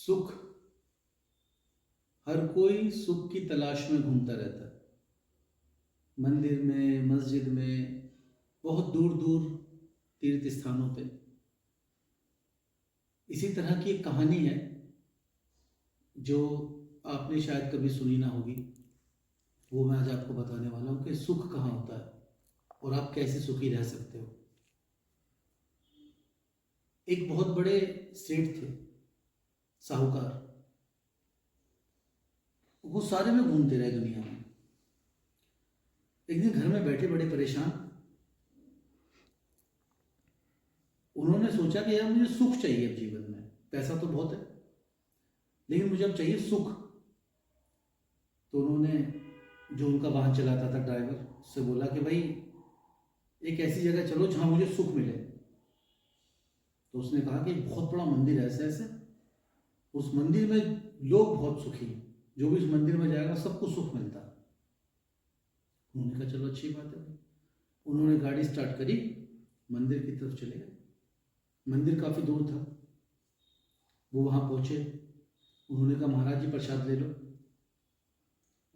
सुख, हर कोई सुख की तलाश में घूमता रहता है। मंदिर में, मस्जिद में, बहुत दूर दूर तीर्थ स्थानों पे। इसी तरह की एक कहानी है जो आपने शायद कभी सुनी ना होगी। वो मैं आज आपको बताने वाला हूँ कि सुख कहाँ होता है और आप कैसे सुखी रह सकते हो। एक बहुत बड़े सेठ थे, साहूकार। वो सारे में घूमते रहे दुनिया में। एक दिन घर में बैठे बड़े परेशान, उन्होंने सोचा कि यार मुझे सुख चाहिए अब जीवन में। पैसा तो बहुत है लेकिन मुझे अब चाहिए सुख। तो उन्होंने जो उनका वाहन चलाता था ड्राइवर, उससे बोला कि भाई एक ऐसी जगह चलो जहां मुझे सुख मिले। तो उसने कहा कि बहुत बड़ा मंदिर है, ऐसे ऐसे उस मंदिर में लोग बहुत सुखी हैं, जो भी उस मंदिर में जाएगा सबको सुख मिलता है। उन्होंने कहा चलो अच्छी बात है। उन्होंने गाड़ी स्टार्ट करी, मंदिर की तरफ चले गए। मंदिर काफ़ी दूर था। वो वहाँ पहुँचे। उन्होंने कहा महाराज जी प्रसाद ले लो।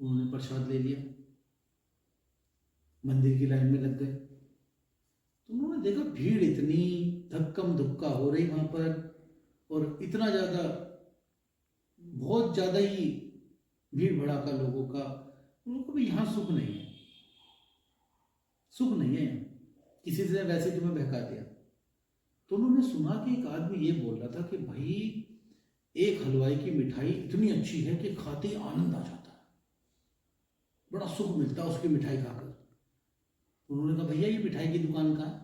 उन्होंने प्रसाद ले लिया, मंदिर की लाइन में लग गए। तो उन्होंने देखा भीड़ इतनी धक्कम धुक्का हो रही वहाँ पर, और इतना ज़्यादा, बहुत ज़्यादा ही भीड़ भड़ाका लोगों का। उन्होंने कहा भाई यहाँ सुख नहीं है, सुख नहीं है यहाँ। किसी से वैसे तुम्हें बहका दिया। तो उन्होंने सुना कि एक आदमी ये बोल रहा था कि भाई एक हलवाई की मिठाई इतनी अच्छी है कि खाते ही आनंद आ जाता है, बड़ा सुख मिलता है उसकी मिठाई खाकर। उन्होंने कहा भैया ये मिठाई की दुकान कहाँ है?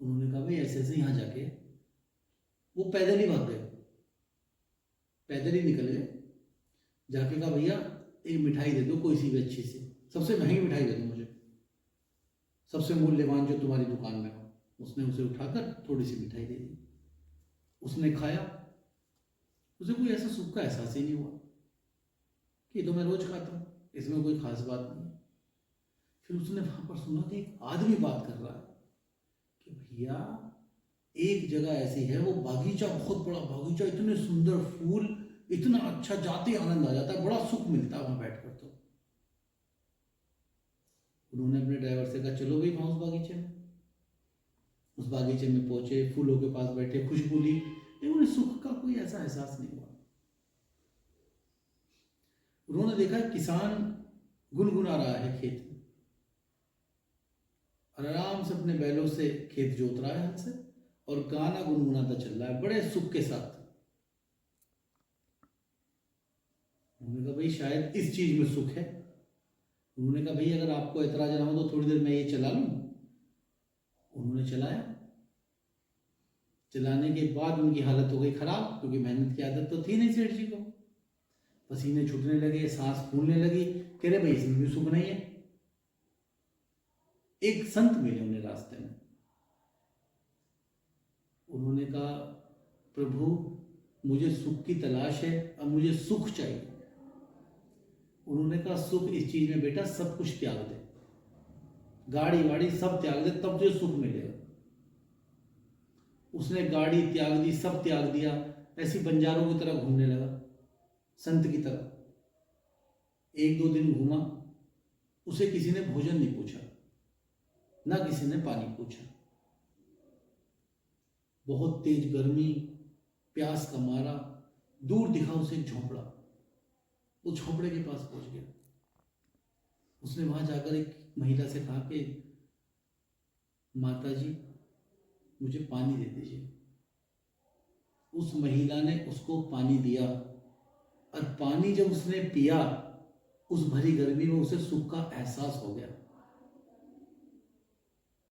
उन्होंने कहा भाई ऐसे ऐसे यहाँ जाके। वो पैदल ही भाग गए, पैदल ही निकल गए। जाके कहा भैया एक मिठाई दे दो कोई सी भी अच्छी सी, सबसे महंगी मिठाई दे दो मुझे, सबसे मूल्यवान जो तुम्हारी दुकान में हो। उसने उसे उठाकर थोड़ी सी मिठाई दे दी। उसने खाया, उसे कोई ऐसा सुख का एहसास ही नहीं हुआ कि तो मैं रोज खाता हूँ, इसमें कोई खास बात नहीं। फिर उसने वहां पर सुना कि एक आदमी बात कर रहा है कि भैया एक जगह ऐसी है, वो बागीचा, बहुत बड़ा बागीचा, इतने सुंदर फूल, इतना अच्छा, जाते आनंद आ जाता है, बड़ा सुख मिलता है वहां बैठकर। तो उन्होंने अपने ड्राइवर से कहा चलो भाई वहां उस बागीचे में। उस बागीचे में पहुंचे, फूलों के पास बैठे, खुशबू ली, लेकिन उन्हें सुख का कोई ऐसा एहसास नहीं हुआ। उन्होंने देखा किसान गुनगुना रहा है खेत में, और आराम से अपने बैलों से खेत जोत रहा है हल से, और गाना गुनगुनाता चल रहा है बड़े सुख के साथ। उन्होंने कहा भाई शायद इस चीज में सुख है। उन्होंने कहा भाई अगर आपको एतराज ना हो तो थोड़ी देर मैं ये चला लूं। उन्होंने चलाया। चलाने के बाद उनकी हालत हो गई खराब, क्योंकि मेहनत की आदत तो थी नहीं सेठ जी को। पसीने छूटने लगे, सांस फूलने लगी। कह रहे भाई इसमें भी सुख नहीं है। एक संत मिले उन्हें रास्ते में। उन्होंने कहा प्रभु मुझे सुख की तलाश है, अब मुझे सुख चाहिए। उन्होंने कहा सुख इस चीज में बेटा, सब कुछ त्याग दे, गाड़ी वाड़ी सब त्याग दे, तब तुझे सुख मिलेगा। उसने गाड़ी त्याग दी, सब त्याग दिया, ऐसी बंजारों की तरह घूमने लगा, संत की तरह। एक दो दिन घूमा, उसे किसी ने भोजन नहीं पूछा, ना किसी ने पानी पूछा। बहुत तेज गर्मी, प्यास का मारा, दूर दिखा उसे एक झोंपड़ा। वो झोंपड़े के पास पहुंच गया। उसने वहां जाकर एक महिला से कहा कि माता जी मुझे पानी दे दीजिए। उस महिला ने उसको पानी दिया, और पानी जब उसने पिया, उस भरी गर्मी में उसे सुख का एहसास हो गया।